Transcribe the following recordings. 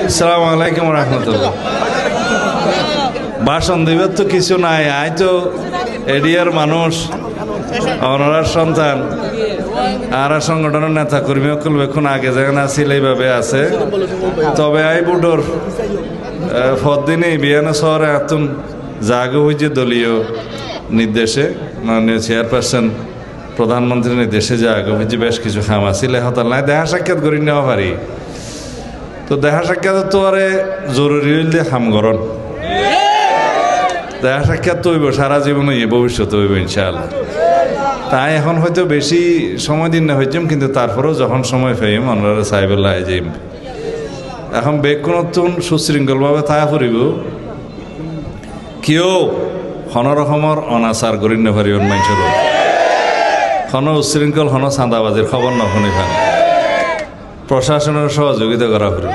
আসসালামু আলাইকুম রহমতুল্লাহ। ভাষণ দিবার তো কিছু নাই, আই তো এডিয়ার মানুষ, অনরার সন্তান, আর সংগঠনের নেতা কর্মী অকল বেক্ষণ আগে যেখানে আসিল এইভাবে আছে। তবে আই বুডোর ফদিনে বিয়ানা শহরে এতন জাগো হয়েছে দলীয় নির্দেশে, মাননীয় চেয়ারপারসন প্রধানমন্ত্রীর নির্দেশে জাগো হয়েছে বেশ কিছু খাম আছিল হতাল নাই দেখা সাক্ষাৎ করি নেওয়া পারি। তো দেখা সাক্ষাৎ তো আরে জরুরি হইলে খাম গরণ, দেখা সাক্ষাৎ তো হইব সারা জীবন হইব, ভবিষ্যতে হইব ইনশাআল্লাহ। তাই এখন হয়তো বেশি সময় দিন না হইতাম, কিন্তু তারপরেও যখন সময় পাইম আমরা সাহেবুল্লাহ যাইম। এখন বেগ কোনো সুশৃঙ্খলভাবে তা ফুরিব, কেউ কোনো রকমের অনাচার করি না পারি মানুষের, কোনো উশৃঙ্খল কোনো চাঁদাবাজির খবর না শুনি পান, প্রশাসনের সহযোগিতা করা ফুরিব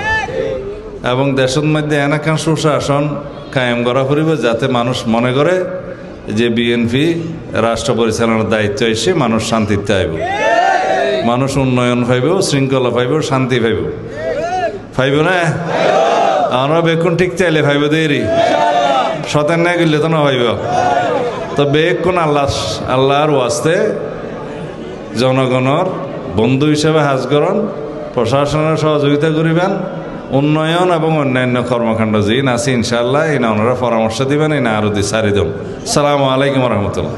এবং দেশের মধ্যে এনাকান সুশাসন কায়েম করা ফুরিব, যাতে মানুষ মনে করে যে বিএনপি রাষ্ট্র পরিচালনার দায়িত্ব এসে মানুষ শান্তিতে আইব, মানুষ উন্নয়ন পাইব, শৃঙ্খলা পাইব, শান্তি পাইব। পাইব না? আমরা বেকুন ঠিক চাইলে পাইব দেরি, শতেন না গেলে তো না পাইব। তো বেকুন আল্লাহর ওয়াস্তে জনগণের বন্ধু হিসেবে হাজ করন, প্রশাসনের সহযোগিতা করিবেন, উন্নয়ন এবং অন্যান্য কর্মকাণ্ড যেন আছে ইনশাআল্লাহ এই না ওনারা পরামর্শ দিবেন, এই না আরো দি সারি দেন। আসসালামু আলাইকুম রহমতুল্লাহ।